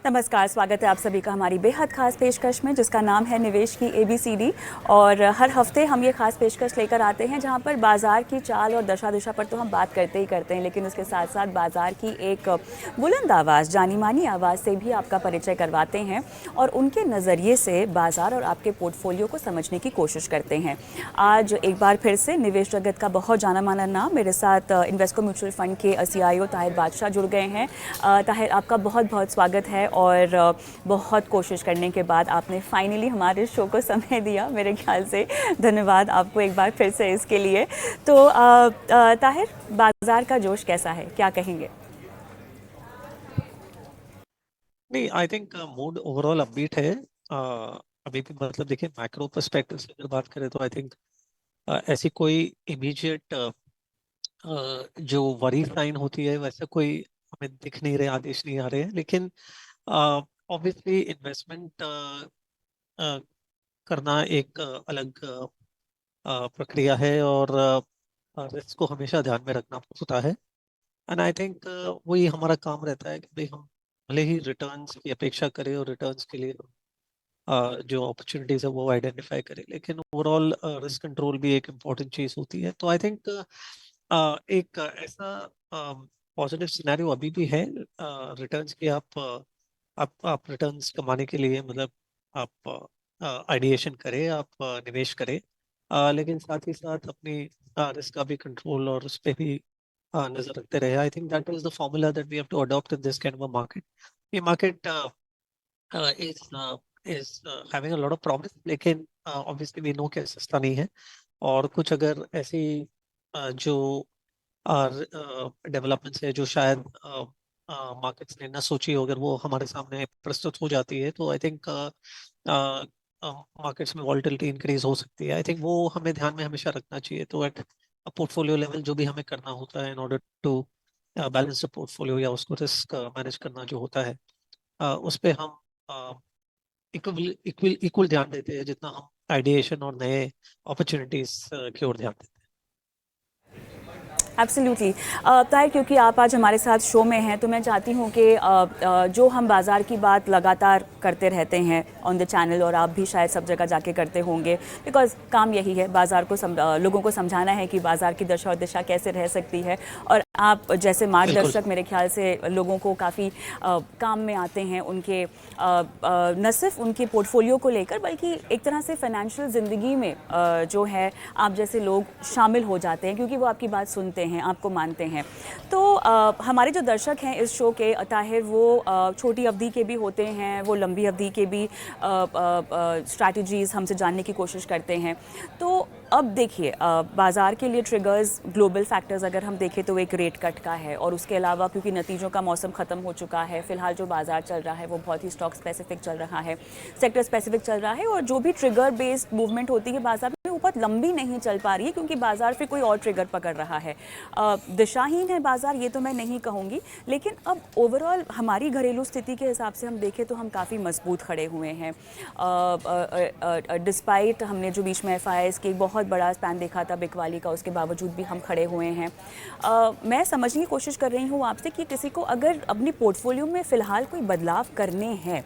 नमस्कार, स्वागत है आप सभी का हमारी बेहद खास पेशकश में जिसका नाम है निवेश की एबीसीडी। और हर हफ्ते हम ये खास पेशकश लेकर आते हैं जहां पर बाजार की चाल और दशा दिशा पर तो हम बात करते ही करते हैं, लेकिन उसके साथ साथ बाजार की एक बुलंद आवाज़, जानी मानी आवाज़ से भी आपका परिचय करवाते हैं और उनके नज़रिए से बाजार और आपके पोर्टफोलियो को समझने की कोशिश करते हैं। आज एक बार फिर से निवेश जगत का बहुत जाना माना नाम मेरे साथ इन्वेस्को म्यूचुअल फंड के सीईओ ताहिर बादशाह जुड़ गए हैं। ताहिर, आपका बहुत बहुत स्वागत है और बहुत कोशिश करने के बाद आपने फाइनली हमारे शो को समय दिया, मेरे ख्याल से धन्यवाद आपको एक बार फिर से इसके लिए। तो ताहिर, बाजार का जोश कैसा है, क्या कहेंगे? नहीं, I think mood overall upbeat है। अभी भी मतलब देखिए, मैक्रो पर्सपेक्टिव से अगर बात करें तो आई थिंक ऐसी कोई इमीडिएट जो वरी साइन होती है वैसे कोई हमें दिख नहीं रहे, आदेश नहीं आ रहे हैं। लेकिन ऑब्वियसली इन्वेस्टमेंट करना एक अलग प्रक्रिया है और रिस्क को हमेशा ध्यान में रखना होता है। एंड आई थिंक वही हमारा काम रहता है कि भाई हम भले ही रिटर्न्स की अपेक्षा करें और रिटर्न्स के लिए जो अपॉर्चुनिटीज है वो आइडेंटिफाई करें, लेकिन ओवरऑल रिस्क कंट्रोल भी एक इम्पॉर्टेंट चीज होती है। तो आई थिंक एक ऐसा पॉजिटिव सिनेरियो अभी भी है रिटर्न्स की। आप रिटर्न्स कमाने के लिए मतलब आप आइडिएशन करें, आप निवेश करें, लेकिन साथ ही साथ अपनी रिस्क का भी कंट्रोल और उस पर भी नजर रखते रहे। I think that is the formula that we have to adopt in this kind of market. ये market is having a lot of promise, लेकिन obviously we know कि सस्ता नहीं है। और कुछ अगर ऐसी जो डेवलपमेंट्स है जो शायद मार्केट्स ने न सोची हो, अगर वो हमारे सामने प्रस्तुत हो जाती है तो आई थिंक मार्केट्स में वॉलेटिलिटी इंक्रीज हो सकती है। आई थिंक वो हमें ध्यान में हमेशा रखना चाहिए। तो एट पोर्टफोलियो लेवल जो भी हमें करना होता है in order to balance the portfolio या उसको रिस्क मैनेज करना जो होता है, उस पे हम इक्वल इक्वल इक्वल ध्यान देते हैं जितना हम आइडिएशन और नए अपॉर्चुनिटीज की ओर ध्यान देते एब्सोल्युटली। ताहिर, क्योंकि आप आज हमारे साथ शो में हैं तो मैं चाहती हूँ कि जो हम बाज़ार की बात लगातार करते रहते हैं ऑन द चैनल, और आप भी शायद सब जगह जाके करते होंगे, बिकॉज काम यही है बाज़ार को लोगों को समझाना है कि बाज़ार की दशा और दिशा कैसे रह सकती है। और आप जैसे हैं। बिल्कुल। मार्गदर्शक मेरे ख्याल से लोगों को काफ़ी काम में आते हैं, उनके न सिर्फ उनके पोर्टफोलियो को लेकर बल्कि एक तरह से फाइनेंशियल ज़िंदगी में जो है आप जैसे लोग शामिल हो जाते हैं क्योंकि वो आपकी बात सुनते हैं, आपको मानते हैं। तो हमारे जो दर्शक हैं इस शो के, ताहिर, वो छोटी अवधि के भी होते हैं, वो लंबी अवधि के भी स्ट्रैटेजीज़ हमसे जानने की कोशिश करते हैं। तो अब देखिए, बाज़ार के लिए ट्रिगर्स, ग्लोबल फैक्टर्स अगर हम देखें तो एक रेट कट का है, और उसके अलावा क्योंकि नतीजों का मौसम ख़त्म हो चुका है, फिलहाल जो बाज़ार चल रहा है वो बहुत ही स्टॉक स्पेसिफिक चल रहा है, सेक्टर स्पेसिफिक चल रहा है, और जो भी ट्रिगर बेस्ड मूवमेंट होती है बाज़ार में वो बहुत लंबी नहीं चल पा रही है क्योंकि बाज़ार फिर कोई और ट्रिगर पकड़ रहा है। दिशाहीन है बाज़ार, ये तो मैं नहीं कहूँगी, लेकिन अब ओवरऑल हमारी घरेलू स्थिति के हिसाब से हम देखें तो हम काफ़ी मजबूत खड़े हुए हैं। डिस्पाइट हमने जो बीच में एफआईआईज की एक बहुत बड़ा स्पैन देखा था बिकवाली का, उसके बावजूद भी हम खड़े हुए हैं। मैं समझने की कोशिश कर रही हूँ आपसे कि किसी को अगर अपनी पोर्टफोलियो में फ़िलहाल कोई बदलाव करने हैं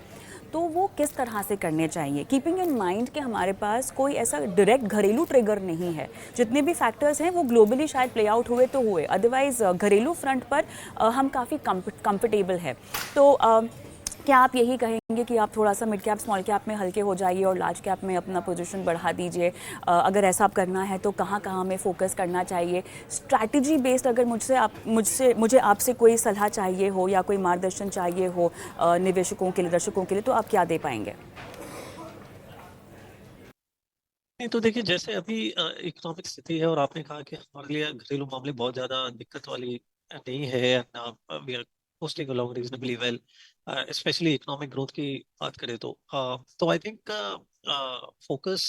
तो वो किस तरह से करने चाहिए, कीपिंग इन माइंड कि हमारे पास कोई ऐसा डायरेक्ट घरेलू ट्रिगर नहीं है। जितने भी फैक्टर्स हैं वो ग्लोबली शायद प्ले आउट हुए तो हुए, अदरवाइज घरेलू फ्रंट पर हम काफ़ी कंफर्टेबल है। तो क्या आप यही कहेंगे कि आप थोड़ा सा मिड कैप स्मॉल कैप में हल्के हो जाइए और लार्ज कैप में अपना पोजीशन बढ़ा दीजिए? अगर ऐसा आप करना है तो कहाँ कहाँ हमें फोकस करना चाहिए? स्ट्रैटेजी बेस्ड अगर मुझे आपसे कोई सलाह चाहिए हो या कोई मार्गदर्शन चाहिए हो निवेशकों के लिए, दर्शकों के लिए, तो आप क्या दे पाएंगे? नहीं, तो देखिए जैसे अभी इकोनॉमिक स्थिति है और आपने कहा कि हमारे लिए घरेलू मामले बहुत ज्यादा दिक्कत वाली नहीं है, and we are posting along reasonably well, specially economic growth की बात करें तो I think focus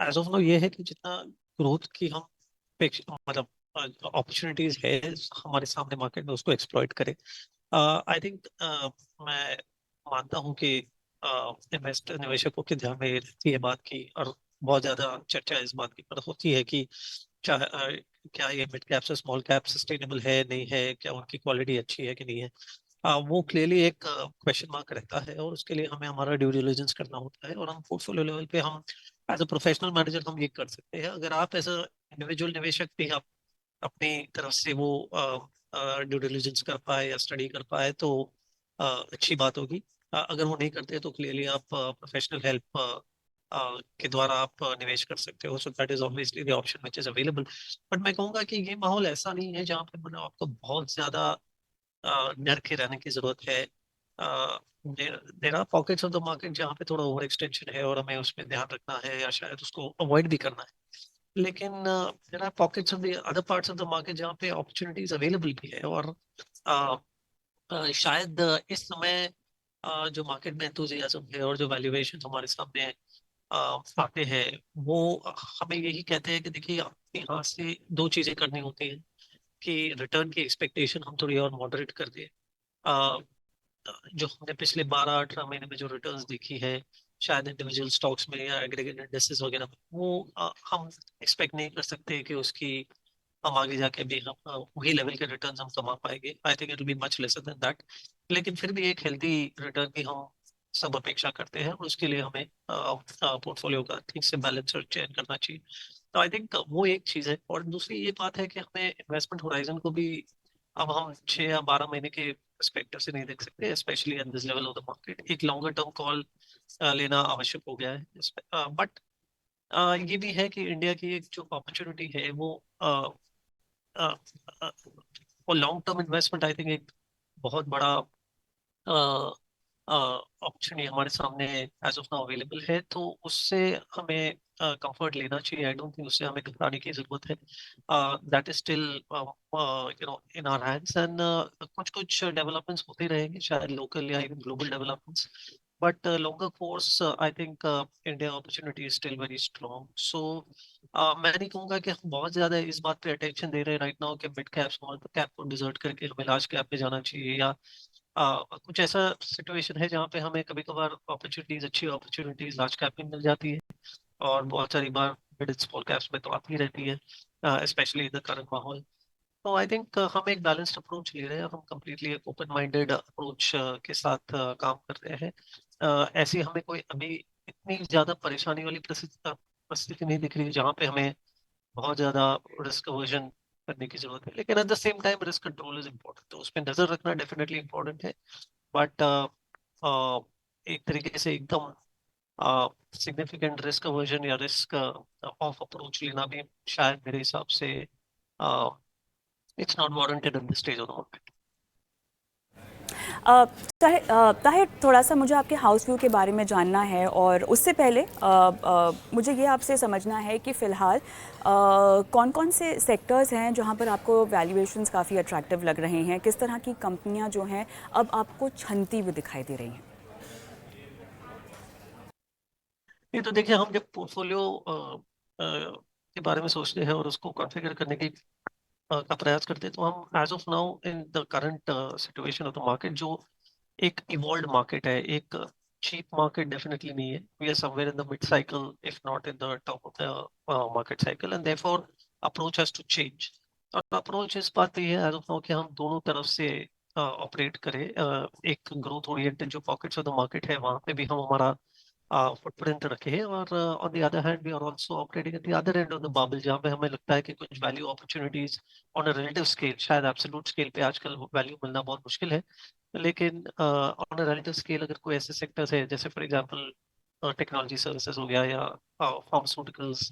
as of now ये है कि जितना ग्रोथ की हम मतलब अपॉर्चुनिटीज है हमारे सामने मार्केट में उसको एक्सप्लॉइट करें। आई थिंक मैं मानता हूँ कि इन्वेस्टर निवेशकों के ध्यान में रहती है बात की, और बहुत ज्यादा चर्चा इस बात की पर होती है कि क्या ये मिड कैप से स्मॉल कैप सस्टेनेबल है नहीं है, क्या उनकी क्वालिटी अच्छी है कि नहीं है, वो क्लियरली एक क्वेश्चन मार्क रहता है। और उसके लिए हमें हमारा ड्यू डिलिजेंस करना होता है, और हम पोर्टफोलियो लेवल पे हम एज अ प्रोफेशनल मैनेजर हम ये कर सकते हैं। अगर आप एज अ इंडिविजुअल निवेशक भी आप अपनी तरफ से वो ड्यू डिलिजेंस कर पाए या स्टडी कर पाए तो अच्छी बात होगी। अगर वो नहीं करते तो क्लियरली आप प्रोफेशनल हेल्प के द्वारा आप निवेश कर सकते हो। So that is obviously the option which is available. But मैं कहूंगा कि ये माहौल ऐसा नहीं है जहाँ पे मतलब आपको बहुत ज्यादा डर के रहने की जरूरत है। There are pockets of the market जहाँ पे थोड़ा ओवर एक्सटेंशन है और हमें उसमें ध्यान रखना है या शायद उसको अवॉइड भी करना है। लेकिन there are pockets of the other parts of the market जहाँ पे अपॉर्चुनिटीज अवेलेबल भी है। और uh, शायद इस समय जो मार्केट में एंथुजियाज्म है और जो वैल्यूएशन हमारे सामने आते हैं वो हमें यही कहते हैं कि देखिए आपके यहाँ से दो चीजें करनी होती हैं कि रिटर्न की एक्सपेक्टेशन हम थोड़ी और मॉडरेट कर दें। जो हमने पिछले 12-18 महीने में जो रिटर्न्स देखी है शायद इंडिविजुअल स्टॉक्स में या एग्रीगेट इंडेक्सेस वगैरह में, वो हम एक्सपेक्ट नहीं कर सकते कि उसकी हम आगे जाके भी हम वही लेवल के रिटर्न्स हम कमा पाएंगे। आई think it will be much lesser than that. लेकिन फिर भी एक हेल्दी रिटर्न की हम सब अपेक्षा करते हैं, और उसके लिए हमें पोर्टफोलियो का ठीक से बैलेंस और चयन करना चाहिए। तो आई थिंक वो एक चीज है। और दूसरी ये बात है कि हमें इन्वेस्टमेंट होराइजन को भी अब हम 6 या 12 महीने के पर्सपेक्टिव से नहीं देख सकते, specially at this level of the market. एक लॉन्गर टर्म कॉल लेना आवश्यक हो गया है। बट ये भी है कि इंडिया की एक जो अपॉर्चुनिटी है वो और long term investment I think एक बहुत बड़ा अपॉर्चुनिटी हमारे सामने एज ऑफ नाउ अवेलेबल है। तो उससे हमें कंफर्ट लेना चाहिए। आई डोंट थिंक उससे हमें घबराने की जरूरत है। That is still in our hands. And कुछ कुछ डेवलपमेंट्स होते रहेंगे शायद लोकल या even global developments. But longer course, I think India opportunity is still very strong. So मैं नहीं कहूंगा कि हम बहुत ज्यादा इस बात पे अटेंशन दे रहे हैं राइट नाउ कि मिड कैप स्मॉल कैप को डिजर्ट करके हमें लार्ज कैप पे जाना चाहिए, या कुछ ऐसा सिचुएशन है जहाँ पे हमें कभी कभार अपॉर्चुनिटीज अच्छी अपॉर्चुनिटीज लार्ज कैप में मिल जाती है, और बहुत सारी बार मिड स्मॉल कैप्स में तो आती रहती है, स्पेशली इन द करंट माहौल। तो आई थिंक हम एक बैलेंस्ड अप्रोच ले रहे हैं। हम कम्प्लीटली एक ओपन माइंडेड अप्रोच के साथ काम कर रहे हैं। ऐसी हमें कोई अभी इतनी ज्यादा परेशानी वाली परिस्थिति नहीं दिख रही है जहाँ पे हमें बहुत ज्यादा रिस्क अवर्जन करने की जरूरत है। लेकिन at the same time risk control is important, तो उस पर नजर रखना डेफिनेटली इम्पोर्टेंट है। बट एक तरीके से एकदम सिग्निफिकेंट रिस्क अवर्जन या रिस्क ऑफ अप्रोच लेना भी शायद मेरे हिसाब से it's not warranted at this stage of the market. Tahir, थोड़ा सा मुझे आपके हाउस व्यू के बारे में जानना है, और उससे पहले मुझे ये आपसे समझना है कि फ़िलहाल कौन कौन से सेक्टर्स हैं जहां पर आपको वैल्यूएशंस काफ़ी अट्रैक्टिव लग रहे हैं, किस तरह की कंपनियां जो हैं अब आपको छनती हुई दिखाई दे रही हैं। ये तो देखिए, हम जब पोर्टफोलियो के बारे में सोचते हैं और उसको कॉन्फ़िगर करने की का प्रयास करते हैं, तो हम as of now in the current situation of the market, जो एक इवॉल्व्ड मार्केट है, एक चीप मार्केट डेफिनेटली नहीं है। We are somewhere in the mid cycle if not in the top of the market cycle, and therefore approach has to change. और approach इस बात पे है एज ऑफ नाउ कि हम दोनों तरफ से ऑपरेट करें। एक ग्रोथ ओरिएंटेड जो पॉकेट्स ऑफ द मार्केट है वहां पे भी हम हमारा फुटप्रिंट रखे, और on the other hand we are also operating at the other end of the bubble जहाँ पे हमें लगता है कि कुछ value opportunities on a relative scale, शायद एब्सोल्यूट स्केल पे आजकल वैल्यू मिलना बहुत मुश्किल है, लेकिन ऑन अ रिलेटिव स्केल अगर कोई ऐसे सेक्टर्स है जैसे फॉर एग्जांपल टेक्नोलॉजी सर्विसेज हो गया, या फार्मास्यूटिकल्स,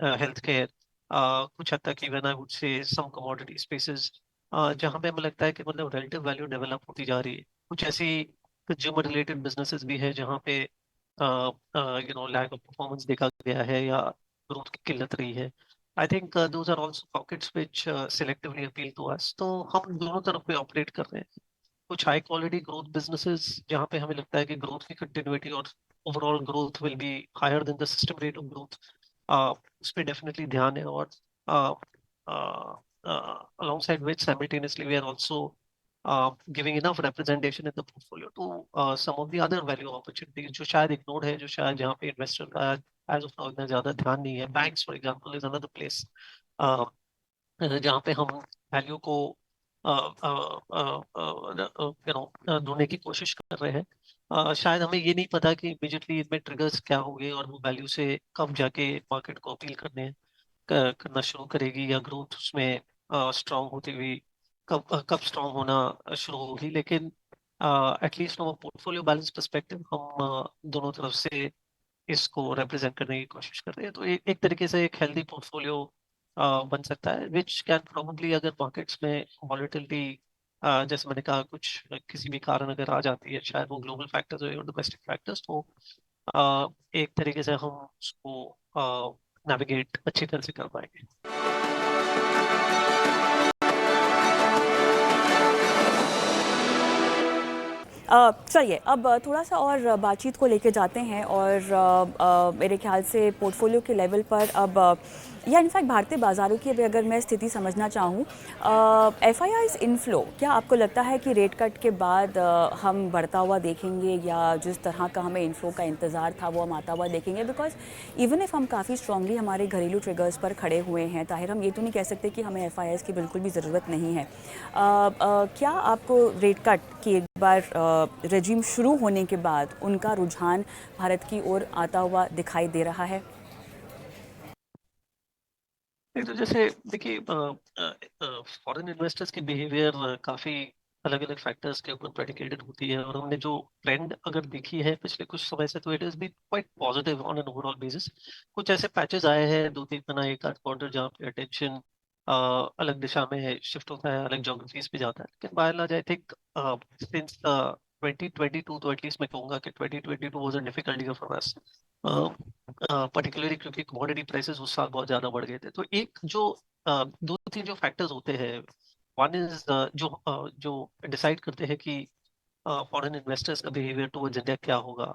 हेल्थ केयर, कुछ हद तक even I would say some commodity spaces, जहाँ पे हमें लगता है कि मतलब रिलेटिव वैल्यू डेवलप होती जा रही है। कुछ ऐसी कंज्यूमर रिलेटेड बिजनेसेस भी है जहाँ पे लैक ऑफ परफॉर्मेंस देखा गया है या ग्रोथ की किल्लत रही है। I think those are also pockets which selectively appeal to us. तो हम दोनों तरफ पे ऑपरेट कर रहे हैं। कुछ हाई क्वालिटी ग्रोथ बिजनेसेस जहाँ पे हमें लगता है कि ग्रोथ की कंटिन्यूटी और overall growth will be higher than the system rate of growth, उस पर डेफिनेटली ध्यान है। और alongside which simultaneously we are also giving enough representation in the portfolio to some of the other value opportunities जो शायद ignored है, जो शायद जहाँ पे इन्वेस्टर का as of now इतना ज्यादा ध्यान नहीं है। Banks for example is another place जहाँ पे हम वैल्यू को ढूंढने की कोशिश कर रहे हैं। शायद हमें ये नहीं पता कि इमीडिएटली इनमें ट्रिगर्स क्या होंगे और वो वैल्यू से कब जाके मार्केट को अपील करना शुरू करेगी, या ग्रोथ उसमें स्ट्रांग होती हुई कब स्ट्रांग होना शुरू होगी। लेकिन at least from portfolio balance perspective हम दोनों तरफ से इसको रिप्रेजेंट करने की कोशिश कर रहे हैं। तो एक तरीके से एक हेल्दी पोर्टफोलियो बन सकता है, विच कैन प्रोबेबली, अगर मार्केट्स में वॉलेटिलिटी जैसे मैंने कहा कुछ किसी भी कारण अगर आ जाती है, शायद वो ग्लोबल फैक्टर्स हो या डोमेस्टिक फैक्टर्स, तो एक तरीके से हम उसको नेविगेट अच्छी तरह से कर पाएंगे। चलिए अब थोड़ा सा और बातचीत को लेके जाते हैं और मेरे ख्याल से पोर्टफोलियो के लेवल पर अब या इनफैक्ट भारतीय बाज़ारों की अभी अगर मैं स्थिति समझना चाहूँ, एफआईआईज़ इनफ्लो क्या आपको लगता है कि रेट कट के बाद हम बढ़ता हुआ देखेंगे, या जिस तरह का हमें इनफ्लो का इंतज़ार था वो हम आता हुआ देखेंगे? बिकॉज इवन इफ़ हम काफ़ी स्ट्रांगली हमारे घरेलू ट्रिगर्स पर खड़े हुए हैं, ताहिर हम ये तो नहीं कह सकते कि हमें एफआईआईज़ की बिल्कुल भी ज़रूरत नहीं है। क्या आपको रेट कट की एक बार रेजिम शुरू होने के बाद उनका रुझान भारत की ओर आता हुआ दिखाई दे रहा है? नहीं, तो जैसे देखिए, फॉरेन इन्वेस्टर्स की बिहेवियर काफी अलग अलग फैक्टर्स के ऊपर प्रेडिकेटेड होती है, और हमने जो ट्रेंड अगर देखी है पिछले कुछ समय से, तो it is be quite positive on an overall basis. कुछ ऐसे पैचेस आए हैं दो तीन महीना एक आध क्वार्टर जहाँ पे अटेंशन अलग दिशा में शिफ्ट होता है, अलग ज्योग्राफीज पे जाता है। लेकिन by and large I think since 2022, तो एटलीस्ट मैं कहूंगा कि 2022 was a difficult year for us, particularly क्योंकि कमोडिटी प्राइसेस उस साल बहुत ज्यादा बढ़ गए थे। तो एक जो दो तीन जो फैक्टर्स होते हैं, वन इज जो डिसाइड करते हैं कि फॉरेन इन्वेस्टर्स का बिहेवियर टुवर्ड्स इंडिया क्या होगा।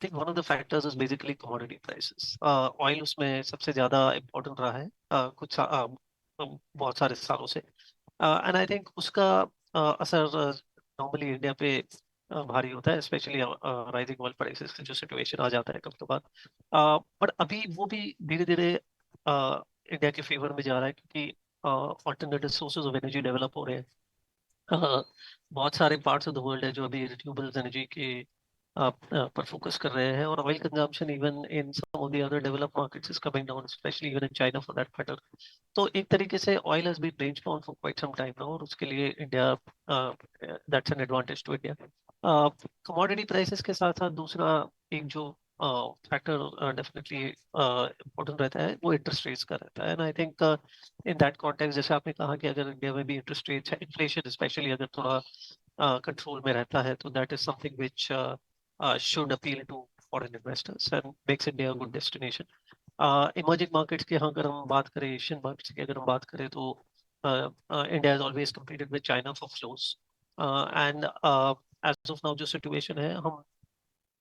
Think one of the factors is basically commodity prices. Oil उसमें सबसे ज्यादा इम्पोर्टेंट रहा है बहुत सारे सालों से। एंड आई थिंक उसका असर नॉर्मली इंडिया पे भारी होता है, स्पेशली राइजिंग ऑयल प्राइसेस का जो सिचुएशन आ जाता है कभी कभार। बट अभी वो भी धीरे धीरे इंडिया के फेवर में जा रहा है, क्योंकि alternative sources of energy develop हो रहे हैं। बहुत सारे पार्ट्स ऑफ द वर्ल्ड है जो अभी रिन्यूएबल्स एनर्जी के पर फोकस कर रहे हैं, और oil consumption even in some of the other developed markets is coming down, especially even in China for that matter. तो एक तरीके से oil has been range bound for quite some time now, और उसके लिए India, that's an advantage to India. Commodity prices के साथ साथ दूसरा एक जो फैक्टर डेफिनेटली इम्पोर्टेंट रहता है, वो इंटरेस्ट रेट्स का रहता है। And I think in that context, जैसे आपने कहा कि अगर इंडिया में भी इंटरेस्ट रेट्स, इन्फ्लेशन स्पेशली अगर थोड़ा कंट्रोल में रहता है, तो that is something which should appeal to foreign investors and makes India good destination. Emerging markets की हाँ, अगर हम बात करें, एशियन मार्केट्स की अगर हम बात करें, तो India has always competed with China for flows. And as of now जो सिचुएशन है, हम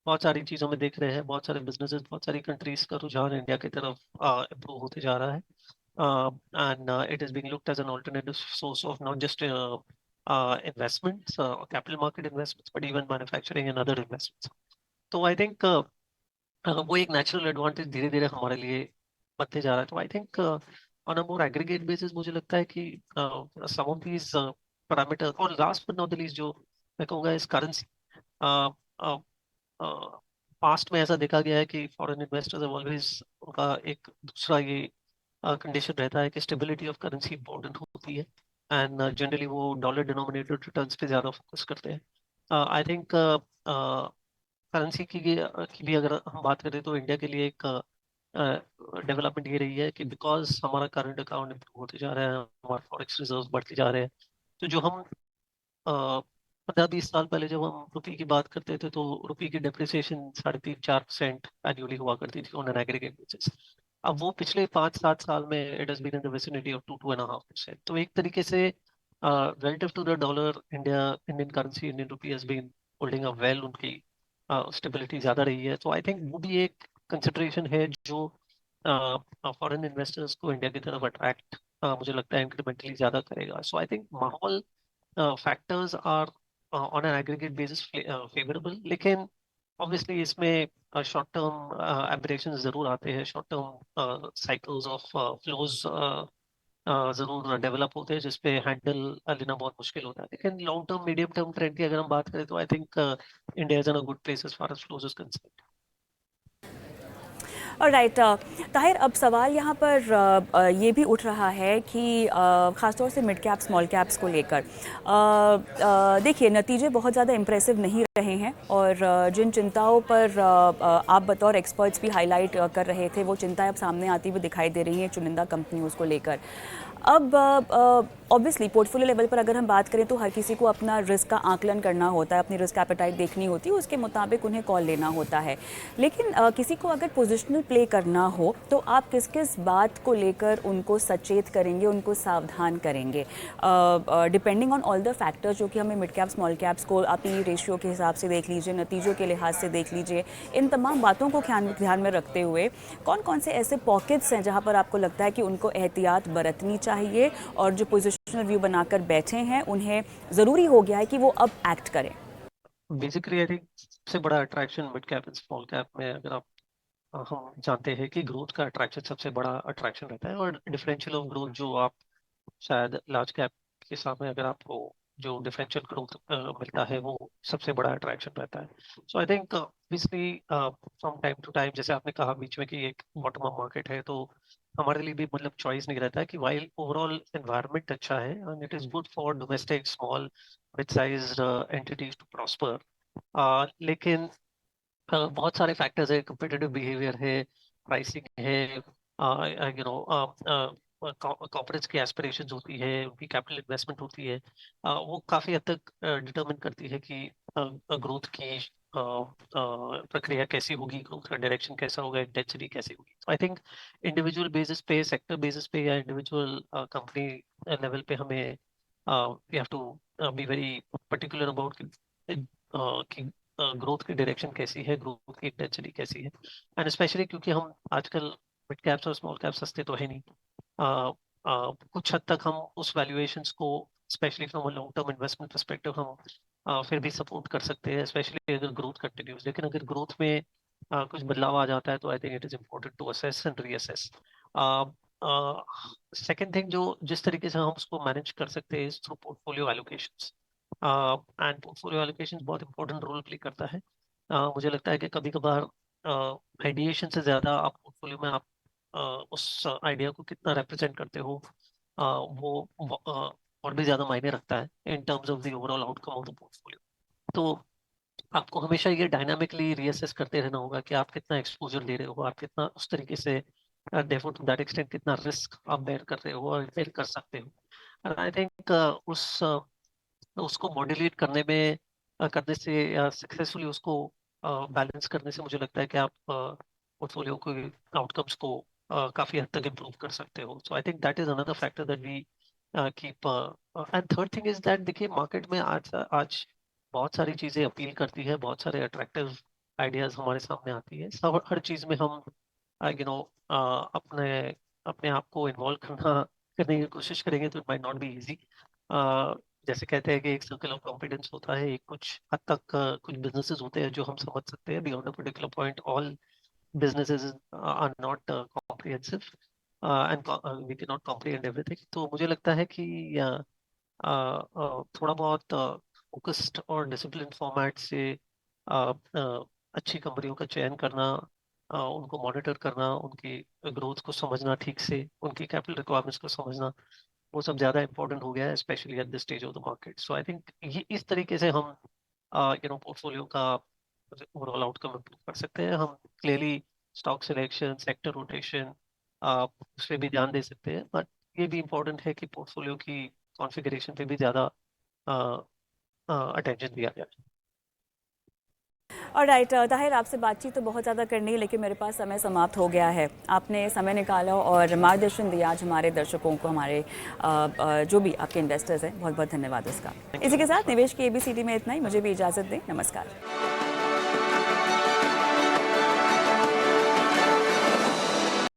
बहुत सारी चीजों में देख रहे हैं, बहुत सारे बिजनेसेस, बहुत सारी कंट्रीज का रुझान इंडिया की तरफ इम्प्रूव होते जा रहा है। And it is being looked as an alternative source of not just investments, capital market investments, but even manufacturing and other investments. तो आई थिंक वो एक नेचुरल एडवांटेज धीरे धीरे हमारे लिए बनते जा रहा है। तो I think on a more aggregate basis मुझे लगता है कि सम ऑफ दीज पैरामीटर्स, और last but not the least जो मैं कहूँगा इस करेंसी, पास्ट में ऐसा देखा गया है कि फॉरेन इन्वेस्टर्स हैव ऑलवेज, उनका एक दूसरा ये कंडीशन रहता है कि स्टेबिलिटी ऑफ करेंसी इंपॉर्टेंट होती है, एंड जनरली वो डॉलर डिनोमिनेटेड रिटर्न्स पे ज्यादा फोकस करते हैं। आई थिंक करेंसी की भी अगर हम बात करें, तो इंडिया के लिए एक डेवलपमेंट ये रही है कि बिकॉज हमारा करंट अकाउंट इम्प्रूव होते जा रहे हैं, हमारे फॉरेक्स रिजर्व बढ़ते जा रहे हैं, तो जो हम 15-20 साल पहले जब हम रुपये की बात करते थे, तो रुपये की डेप्रिसिएशन 3.5-4% एनुअली हुआ करती थी ऑन एन एग्रीगेट बेसिस। अब वो पिछले 5-7 साल में it has been in the vicinity of 2-2.5%। तो एक तरीके से relative to the dollar, Indian currency, Indian rupee has been holding up well, उनकी स्टेबिलिटी ज्यादा रही है। तो आई थिंक वो भी एक कंसिडरेशन है जो फॉरेन इन्वेस्टर्स को इंडिया की तरफ अट्रैक्ट, मुझे लगता है इंक्रीमेंटली ज्यादा करेगा। सो आई थिंक माहौल, factors are on an aggregate basis favourable, लेकिन ऑब्वियसली इसमें शॉर्ट टर्म एब्रेशन जरूर आते हैं, short term cycles of flows जरूर डेवलप होते हैं जिसपे हैंडल लेना बहुत मुश्किल होता है, लेकिन long term medium term trend की अगर हम बात करें तो I think India is in a good place as far as flows is concerned. और राइट ताहिर, अब सवाल यहाँ पर ये भी उठ रहा है कि ख़ासतौर से मिड कैप स्मॉल कैप्स को लेकर देखिए नतीजे बहुत ज़्यादा इम्प्रेसिव नहीं रहे हैं, और जिन चिंताओं पर आप बतौर एक्सपर्ट्स भी हाईलाइट कर रहे थे वो चिंताएं अब सामने आती हुई दिखाई दे रही हैं चुनिंदा कंपनियों को लेकर। अब ऑब्वियसली पोर्टफोलियो लेवल पर अगर हम बात करें तो हर किसी को अपना रिस्क का आकलन करना होता है, अपनी रिस्क एपेटाइट देखनी होती है, उसके मुताबिक उन्हें कॉल लेना होता है। लेकिन किसी को अगर पोजिशनल प्ले करना हो तो आप किस किस बात को लेकर उनको सचेत करेंगे, उनको सावधान करेंगे, depending on all the factors जो कि हमें मिड कैप स्मॉल कैप्स को आप पी रेशियो के हिसाब से देख लीजिए, नतीजों के लिहाज से देख लीजिए, इन तमाम बातों को ध्यान में रखते हुए कौन कौन से ऐसे पॉकेट्स हैं जहां पर आपको लगता है कि उनको एहतियात बरतनी चाहिए, और जो पोजिशनल व्यू बनाकर बैठे हैं उन्हें ज़रूरी हो गया है कि वो अब एक्ट करें? बेसिकली आई थिंक सबसे बड़ा attraction mid cap and small cap में, अगर आप हम जानते हैं कि ग्रोथ का अट्रैक्शन सबसे बड़ा अट्रैक्शन रहता है, और डिफरेंशियल ऑफ ग्रोथ जो आप शायद लार्ज कैप के सामने अगर आपको जो डिफरेंशियल ग्रोथ मिलता है वो सबसे बड़ा अट्रैक्शन रहता है। So I think obviously from time to time, जैसे आपने कहा बीच में कि एक बॉटम अप मार्केट है, तो हमारे लिए भी मतलब चॉइस नहीं रहता है कि वाइल ओवरऑल एनवायरनमेंट अच्छा है and it is good for domestic small mid size entities to prosper, लेकिन बहुत सारे फैक्टर्स है, कम्पिटिटिव बिहेवियर है, प्राइसिंग है, यू नो कॉर्पोरेट्स की एस्पिरेशंस होती है, उनकी कैपिटल इन्वेस्टमेंट होती है, वो काफी हद तक डिटरमिन करती है कि ग्रोथ की प्रक्रिया कैसी होगी, ग्रोथ का डायरेक्शन कैसा होगा, इंटेंसिटी कैसी होगी। आई थिंक इंडिविजुअल बेसिस पे, सेक्टर बेसिस पे या इंडिविजुअल कंपनी लेवल पे हमें we have to be very particular about कि ग्रोथ की डायरेक्शन कैसी है, ग्रोथ की इंटेंसिटी कैसी है, एंड स्पेशली क्योंकि हम आजकल मिड कैप्स और स्मॉल कैप्स सस्ते तो है नहीं, कुछ हद तक हम उस वैल्यूएशंस को specially from a long term investment perspective हम फिर भी सपोर्ट कर सकते हैं, स्पेशली अगर ग्रोथ कंटिन्यूज। लेकिन अगर ग्रोथ में कुछ बदलाव आ जाता है तो I think it is important to assess and reassess. Second thing जो जिस तरीके से हम उसको मैनेज कर सकते हैं through portfolio allocations, and portfolio allocation बहुत इंपॉर्टेंट रोल प्ले करता है। मुझे लगता है कि कभी कभार आइडिएशन से ज्यादा आप पोर्टफोलियो में आप उस आइडिया को कितना रिप्रेजेंट करते हो, वो और भी ज्यादा मायने रखता है in terms of the overall outcome of the portfolio. तो आपको हमेशा ये डायनामिकली रीअसेस करते रहना होगा कि आप कितना एक्सपोजर ले रहे हो, आप कितना उस तरीके से डेफो टू दैट एक्सटेंट कितना रिस्क आप बेयर कर रहे हो और बेयर कर सकते हो। एंड आई थिंक उसको मॉड्यूलेट करने में करने से या सक्सेसफुली उसको बैलेंस करने से मुझे लगता है कि आप पोर्टफोलियो के आउटकम्स को काफी हद तक इम्प्रूव कर सकते हो। So I think that is another factor that we keep. And third thing is that देखिए मार्केट में आज आज बहुत सारी चीजें अपील करती है, बहुत सारे अट्रैक्टिव आइडियाज हमारे सामने आती है, सब हर चीज में हम यू नो अपने अपने आप को इन्वॉल्व करने की कोशिश करेंगे तो it might not be easy. जैसे कहते हैं कि एक सर्कल ऑफ कॉम्पिटेंस होता है, एक कुछ हद तक कुछ बिजनेसेस होते हैं जो हम समझ सकते हैं, beyond a particular point all businesses are not comprehensive, and we cannot comprehend everything। तो मुझे लगता है कि थोड़ा बहुत फोकस्ड और डिसिप्लिन फॉर्मेट से अच्छी कंपनियों का चयन करना, उनको मॉनिटर करना, उनकी ग्रोथ को समझना, ठीक से उनकी कैपिटल रिक्वायरमेंट्स को समझना, वो सब ज़्यादा इंपॉर्टेंट हो गया है specially at this stage of the market. So I think ये इस तरीके से हम पोर्टफोलियो का ओवरऑल आउटकम इम्प्रूव कर सकते हैं। हम clearly stock selection, sector rotation, उस पर भी ध्यान दे सकते हैं, बट ये भी इम्पोर्टेंट है कि पोर्टफोलियो की कॉन्फ़िगरेशन पे भी ज़्यादा अटेंशन दिया जाए। और राइट ताहिर, आपसे बातचीत तो बहुत ज़्यादा करनी है लेकिन मेरे पास समय समाप्त हो गया है। आपने समय निकाला और मार्गदर्शन दिया आज हमारे दर्शकों को, हमारे जो भी आपके इन्वेस्टर्स हैं, बहुत बहुत धन्यवाद उसका। इसी के साथ निवेश की ABCD में इतना ही, मुझे भी इजाज़त दें, नमस्कार।